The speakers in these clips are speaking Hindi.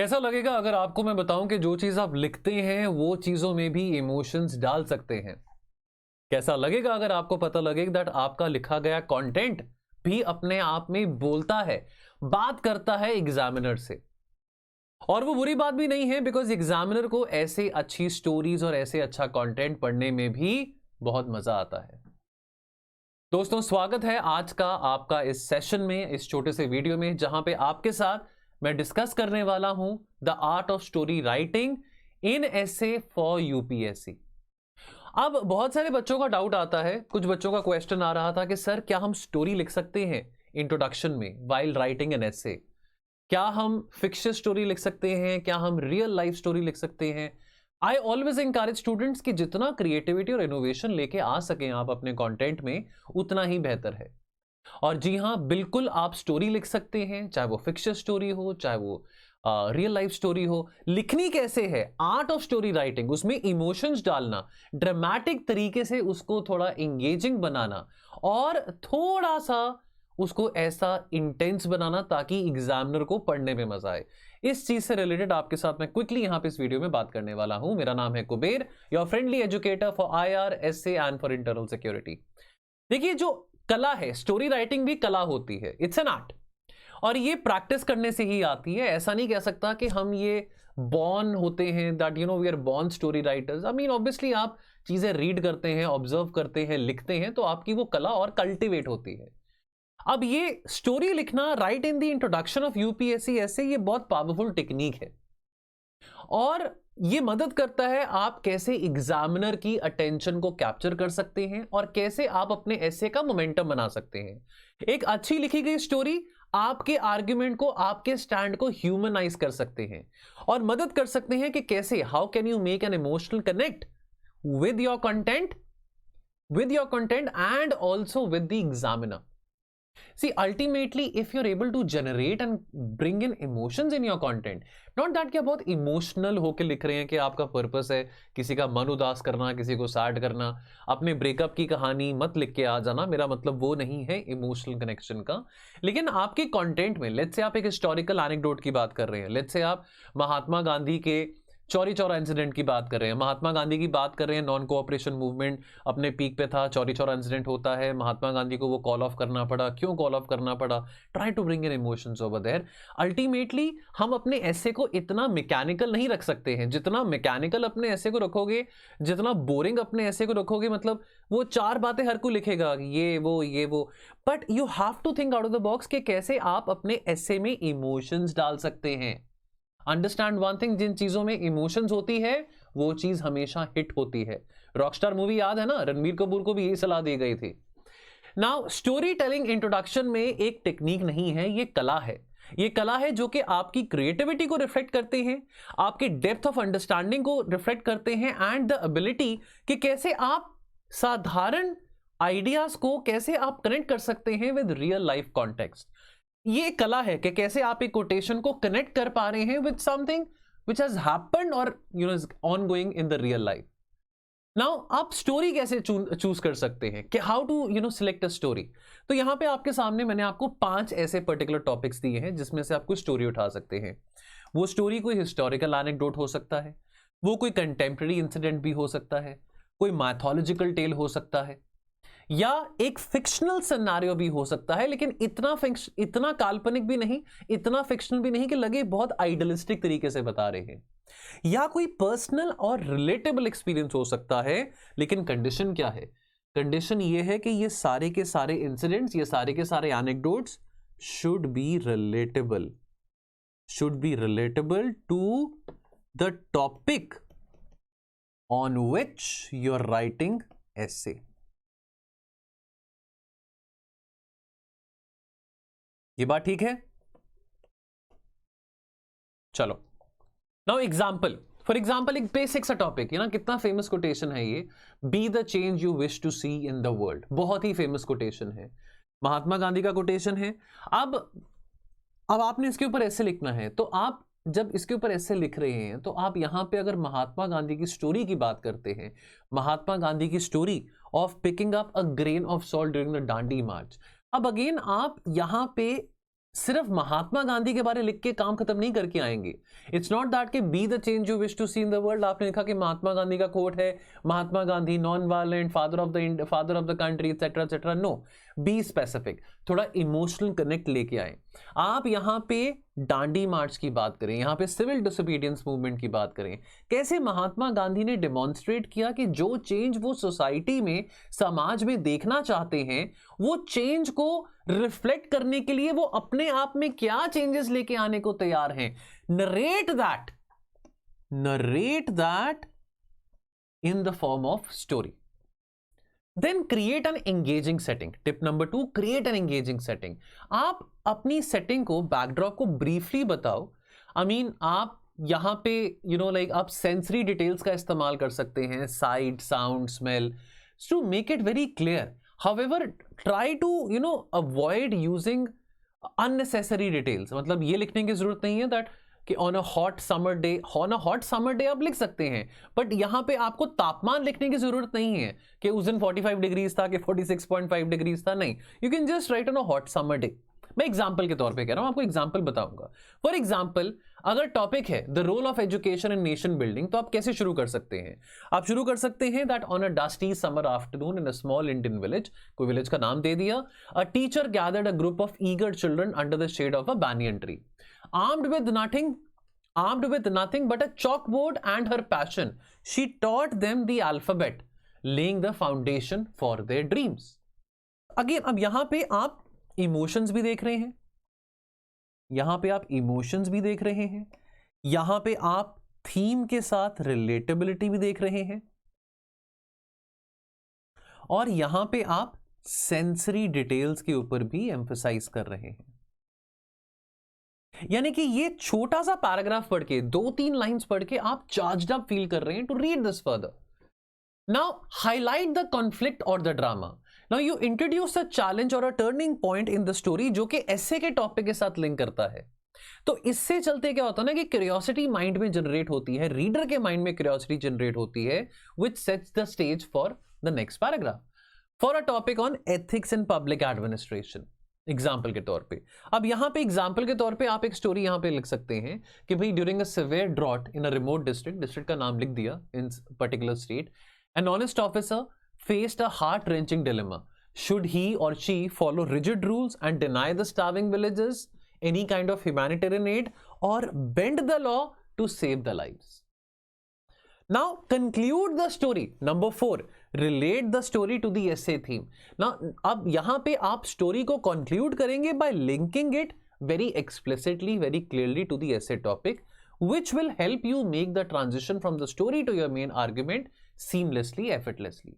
कैसा लगेगा अगर आपको मैं बताऊं कि जो चीज आप लिखते हैं वो चीजों में भी इमोशंस डाल सकते हैं? कैसा लगेगा अगर आपको पता लगे दैट आपका लिखा गया कंटेंट भी अपने आप में बोलता है, बात करता है एग्जामिनर से? और वो बुरी बात भी नहीं है, बिकॉज एग्जामिनर को ऐसे अच्छी स्टोरीज और ऐसे अच्छा कंटेंट पढ़ने में भी बहुत मजा आता है। दोस्तों, स्वागत है आज का आपका इस सेशन में, इस छोटे से वीडियो में, जहां पे आपके साथ मैं डिस्कस करने वाला हूं the art of story writing in essay for UPSC. अब बहुत सारे बच्चों का डाउट आता है, कुछ बच्चों का क्वेश्चन आ रहा था कि सर क्या हम स्टोरी लिख सकते हैं इंट्रोडक्शन में वाइल राइटिंग एन एसे? क्या हम फिक्शन स्टोरी लिख सकते हैं? क्या हम रियल लाइफ स्टोरी लिख सकते हैं? आई ऑलवेज इंकरेज स्टूडेंट्स कि जितना क्रिएटिविटी और इनोवेशन लेके आ सकें आप अपने कंटेंट में, उतना ही बेहतर है। और जी हाँ, बिल्कुल आप स्टोरी लिख सकते हैं, चाहे वो फिक्शन स्टोरी हो, चाहे वो रियल लाइफ स्टोरी हो। लिखनी कैसे है? आर्ट ऑफ स्टोरी राइटिंग, उसमें इमोशंस डालना, ड्रामेटिक तरीके से उसको थोड़ा एंगेजिंग बनाना और थोड़ा सा उसको ऐसा इंटेंस बनाना ताकि एग्जामिनर को पढ़ने में मजा आए। इस चीज से रिलेटेड आपके साथ मैं क्विकली यहां पे इस वीडियो में बात करने वाला हूं। मेरा नाम है Kuber, your friendly educator for IR, SA and for internal security. देखिए, जो कला है, स्टोरी राइटिंग भी कला होती है, इट्स एन आर्ट, और ये प्रैक्टिस करने से ही आती है। ऐसा नहीं कह सकता कि हम ये बॉर्न होते हैं, that we are born story writers. I mean obviously आप चीजें रीड करते हैं, ऑब्जर्व करते हैं, लिखते हैं, तो आपकी वो कला और कल्टिवेट होती है। अब ये स्टोरी लिखना right in the introduction of UPSC ऐसे, ये बहुत पावरफुल टेक्निक है और ये मदद करता है आप कैसे एग्जामिनर की अटेंशन को कैप्चर कर सकते हैं और कैसे आप अपने एसे का मोमेंटम बना सकते हैं। एक अच्छी लिखी गई स्टोरी आपके आर्ग्यूमेंट को, आपके स्टैंड को ह्यूमनाइज कर सकते हैं और मदद कर सकते हैं कि कैसे, how can you make an emotional connect with your content and also with the examiner. See, ultimately, if you're able to generate and bring in emotions in your content, not that कि आप बहुत इमोशनल होके लिख रहे हैं कि आपका पर्पस है किसी का मन उदास करना, किसी को सैड करना, अपने ब्रेकअप की कहानी मत लिख के आ जाना, मेरा मतलब वो नहीं है इमोशनल कनेक्शन का। लेकिन आपके कंटेंट में, लेट्स से आप एक हिस्टोरिकल एनेक्डोट की बात कर रहे हैं, लेट्स से आप महात्मा गांधी के चौरी चौरा इंसिडेंट की बात कर रहे हैं, महात्मा गांधी की बात कर रहे हैं, नॉन कोऑपरेशन मूवमेंट अपने पीक पे था, चौरी चौरा इंसिडेंट होता है, महात्मा गांधी को वो कॉल ऑफ करना पड़ा। क्यों कॉल ऑफ करना पड़ा? Try to bring in emotions over there. Ultimately हम अपने ऐसे को इतना मैकेनिकल नहीं रख सकते हैं। जितना मैकेनिकल अपने ऐसे को रखोगे, जितना बोरिंग अपने ऐसे को रखोगे, मतलब वो चार बातें हर कोई लिखेगा, ये वो, but you have to think out of the box कि कैसे आप अपने ऐसे में इमोशंस डाल सकते हैं। अंडरस्टैंड वन थिंग, जिन चीजों में इमोशंस होती है वो चीज हमेशा हिट होती है। रॉकस्टार मूवी याद है ना, रणबीर कपूर को भी यही सलाह दी गई थी। नाउ, स्टोरी टेलिंग इंट्रोडक्शन में एक टेक्निक नहीं है, ये कला है। ये कला है जो कि आपकी क्रिएटिविटी को रिफ्लेक्ट करते हैं, आपके डेप्थ ऑफ अंडरस्टैंडिंग को रिफ्लेक्ट करते हैं एंड द एबिलिटी कि कैसे आप साधारण आइडियाज को कैसे आप कनेक्ट कर सकते हैं विद रियल लाइफ कॉन्टेक्स्ट। ये कला है कि कैसे आप एक कोटेशन को कनेक्ट कर पा रहे हैं with something which has happened और is ongoing in the real life. Now, आप स्टोरी कैसे चूज कर सकते हैं कि how to select a story? तो यहां पे आपके सामने मैंने आपको 5 ऐसे पर्टिकुलर टॉपिक्स दिए हैं जिसमें से आप कोई स्टोरी उठा सकते हैं। वो स्टोरी कोई हिस्टोरिकल एनेक्डोट हो सकता है, वो कोई कंटेम्प्रेरी इंसिडेंट भी हो सकता है, कोई माइथोलॉजिकल टेल हो सकता है, या एक फिक्शनल सिनेरियो भी हो सकता है, लेकिन इतना काल्पनिक भी नहीं, इतना फिक्शनल भी नहीं कि लगे बहुत आइडियलिस्टिक तरीके से बता रहे हैं, या कोई पर्सनल और रिलेटेबल एक्सपीरियंस हो सकता है। लेकिन कंडीशन क्या है? कंडीशन ये है कि ये सारे के सारे इंसिडेंट्स, ये सारे के सारे anecdotes should be relatable to the topic on which you are writing essay. ये बात ठीक है? चलो, नाउ एग्जाम्पल, फॉर एग्जाम्पल एक बेसिक सा टॉपिक, कितना फेमस कोटेशन है ये, be the change you wish to see in the world. बहुत ही फेमस कोटेशन है, महात्मा गांधी का कोटेशन है। अब आपने इसके ऊपर ऐसे लिखना है, तो आप जब इसके ऊपर ऐसे लिख रहे हैं तो आप यहां पे अगर महात्मा गांधी की स्टोरी की बात करते हैं, महात्मा गांधी की story of picking up a grain of salt during the Dandi march, अब अगेन आप यहां पे सिर्फ महात्मा गांधी के बारे लिख के काम खत्म नहीं करके आएंगे। इट्स नॉट दैट कि be the change you wish to see in the world, आपने लिखा कि महात्मा गांधी का कोट है, Mahatma Gandhi non violent, father of the country etcetera etcetera. No, be specific, थोड़ा इमोशनल कनेक्ट लेके आए। आप यहाँ पे डांडी मार्च की बात करें, यहाँ पे सिविल डिसोबीडियंस मूवमेंट की बात करें, कैसे महात्मा गांधी ने डेमोन्स्ट्रेट किया कि जो चेंज वो सोसाइटी में, समाज में देखना चाहते हैं, वो चेंज को रिफ्लेक्ट करने के लिए वो अपने आप में क्या चेंजेस लेके आने को तैयार हैं। Narrate that in the form of story. Then create an engaging setting. Tip number 2, create an engaging setting. आप अपनी setting को, backdrop को briefly बताओ। I mean, आप यहाँ पे like आप sensory details का इस्तेमाल कर सकते हैं, sight, sound, smell, to make it very clear. However, try to avoid using unnecessary details. मतलब ये लिखने की जरूरत नहीं है that कि on a hot summer day आप लिख सकते हैं, बट यहां पे आपको तापमान लिखने की जरूरत नहीं है कि उस दिन 45 डिग्रीज था कि 46.5 डिग्रीज था, नहीं। You can just write on a hot summer day. मैं एग्जांपल के तौर पे कह रहा हूं, आपको एग्जांपल बताऊंगा। फॉर एग्जांपल, अगर टॉपिक है the role of education in nation building, तो आप कैसे शुरू कर सकते हैं? आप शुरू कर सकते हैं that on a dusty summer afternoon in a small Indian village, कोई विलेज का नाम दे दिया, a teacher gathered a group of eager children under the shade of a banyan tree. Armed with nothing but a chalkboard and her passion, she taught them the alphabet, laying the foundation for their dreams. Again, अब यहां पे आप इमोशंस भी देख रहे हैं, यहां पे आप इमोशंस भी देख रहे हैं, यहां पे आप थीम के साथ रिलेटेबिलिटी भी देख रहे हैं, और यहां पे आप सेंसरी डिटेल्स के ऊपर भी एम्फसाइज कर रहे हैं। यानी कि ये छोटा सा पैराग्राफ पढ़ के, 2-3 लाइंस पढ़ के आप चार्ज्ड अप फील कर रहे हैं to read this further. Now highlight the conflict और the drama. Now you introduce a challenge और a turning point in the story जो कि एसे के टॉपिक के साथ लिंक करता है। तो इससे चलते क्या होता है ना कि क्यूरियोसिटी माइंड में जनरेट होती है, रीडर के माइंड में क्यूरियोसिटी जनरेट होती है, which sets the stage for the next paragraph. For a topic on ethics in public administration, example के तौर पे, अब यहां पे एग्जाम्पल के तौर पे आप एक स्टोरी यहां पे लिख सकते हैं कि भाई during a severe drought in a remote district का नाम लिख दिया in particular state, an honest officer faced a heart wrenching dilemma, should he or she follow rigid rules and deny the starving villages any kind of humanitarian aid or bend the law to save the lives. Now conclude the story. Number 4, relate the story to the essay theme. Now अब यहां पे आप स्टोरी को conclude करेंगे by linking it very explicitly, very clearly to the essay topic, which will help you make the transition from the story to your main argument seamlessly, effortlessly.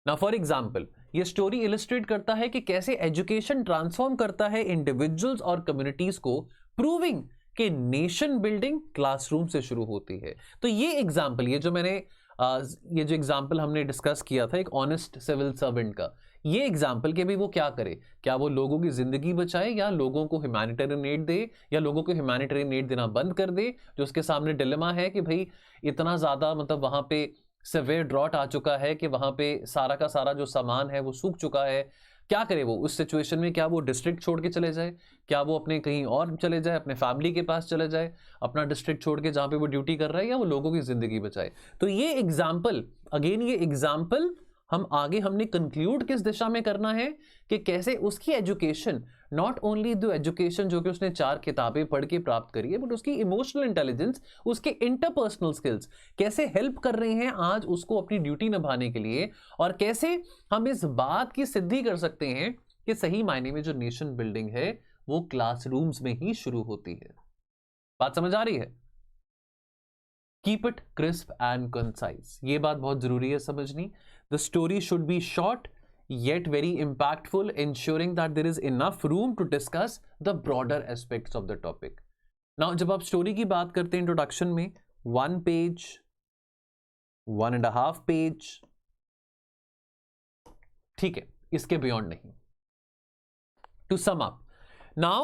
Now for example, ये स्टोरी illustrate करता है कि कैसे एजुकेशन ट्रांसफॉर्म करता है इंडिविजुअल्स और कम्युनिटीज को, प्रूविंग कि नेशन बिल्डिंग क्लासरूम से शुरू होती है। तो ये एग्जाम्पल, ये जो एग्जाम्पल हमने डिस्कस किया था एक ऑनेस्ट सिविल सर्वेंट का, ये एग्जाम्पल के भी वो क्या करे, क्या वो लोगों की जिंदगी बचाए या लोगों को ह्यूमैनिटेरियन एड दे, या लोगों को ह्यूमैनिटेरियन एड देना बंद कर दे, जो उसके सामने डिलेमा है कि भाई इतना ज्यादा मतलब वहां पे सिवियर ड्रॉट आ चुका है कि वहां पे सारा का सारा जो सामान है वो सूख चुका है। क्या करे वो उस सिचुएशन में? क्या वो डिस्ट्रिक्ट छोड़ के चले जाए, क्या वो अपने कहीं और चले जाए, अपने फैमिली के पास चले जाए, अपना डिस्ट्रिक्ट छोड़ के जहां पे वो ड्यूटी कर रहा है, या वो लोगों की जिंदगी बचाए? तो ये एग्जाम्पल, अगेन ये एग्जाम्पल हम आगे हमने कंक्लूड किस दिशा में करना है कि कैसे उसकी education, not only the education जो कि उसने 4 किताबें पढ़ के प्राप्त करी है, बट उसकी इमोशनल इंटेलिजेंस, उसके इंटरपर्सनल स्किल्स कैसे हेल्प कर रहे हैं आज उसको अपनी ड्यूटी निभाने के लिए, और कैसे हम इस बात की सिद्धि कर सकते हैं कि सही मायने में जो नेशन बिल्डिंग है वो क्लासरूम्स में ही शुरू होती है। बात समझ आ रही है? Keep it crisp and concise, ये बात बहुत जरूरी है समझनी। The story should be short yet very impactful, ensuring that there is enough room to discuss the broader aspects of the topic. Now जब आप स्टोरी की बात करते हैं इंट्रोडक्शन में, 1 पेज, 1.5 पेज, ठीक है, इसके बियॉन्ड नहीं। To sum up, now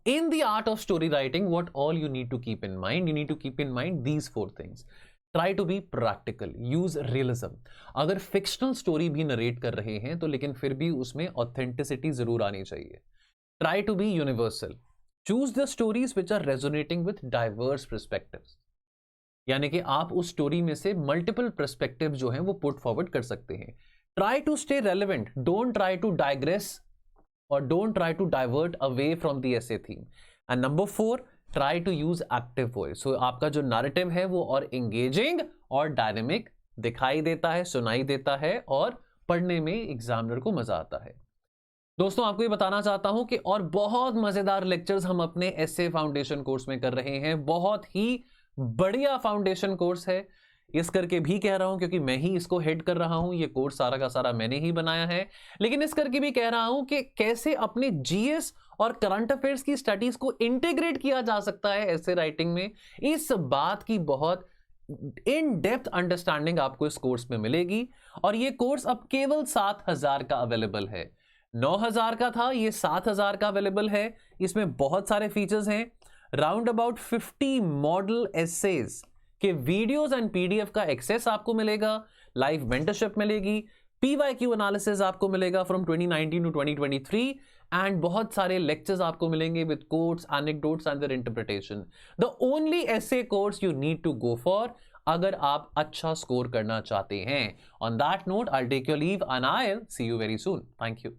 in the art of story writing, what all you need to keep in mind, you need to keep in mind these 4 things. Try to be practical, use realism. अगर फिक्शनल स्टोरी भी नरेट कर रहे हैं तो लेकिन फिर भी उसमें ऑथेंटिसिटी जरूर आनी चाहिए। try to be universal. Choose the stories which are resonating with diverse perspectives. यानी कि आप उस स्टोरी में से मल्टीपल पर्सपेक्टिव जो हैं वो पुट फॉरवर्ड कर सकते हैं. Try to stay relevant, don't try to digress or don't try to divert away from the essay theme. And number 4, try to use active voice. So आपका जो नैरेटिव है वो और एंगेजिंग और डायनेमिक दिखाई देता है, सुनाई देता है और पढ़ने में एग्जामिनर को मजा आता है. दोस्तों आपको ये बताना चाहता हूं कि और बहुत मजेदार लेक्चर्स हम अपने एसे फाउंडेशन कोर्स में कर रहे हैं. बहुत ही बढ़िया फाउंडेशन कोर्स है. इस करके भी कह रहा हूं क्योंकि मैं ही इसको हेड कर रहा हूं. ये कोर्स सारा का सारा मैंने ही बनाया है. लेकिन इस करके भी कह रहा हूं कि कैसे अपने जीएस और करंट अफेयर्स की स्टडीज को इंटीग्रेट किया जा सकता है एसे राइटिंग में. इस बात की बहुत इन डेप्थ अंडरस्टैंडिंग आपको इस कोर्स में मिलेगी. और ये कोर्स अब केवल 7,000 का अवेलेबल है. 9,000 का था, ये 7,000 का अवेलेबल है. इसमें बहुत सारे फीचर्स हैं. राउंड अबाउट 50 मॉडल एसेज के वीडियोस एंड पीडीएफ का एक्सेस आपको मिलेगा. लाइव मेंटरशिप मिलेगी. पीवाईक्यू एनालिसिस आपको मिलेगा फ्रॉम 2019 टू 2023 एंड बहुत सारे लेक्चर्स आपको मिलेंगे with quotes, anecdotes and their interpretation. The only essay course you need to go for अगर आप अच्छा स्कोर करना चाहते हैं. On that note I take your leave and I will see you very soon. Thank you.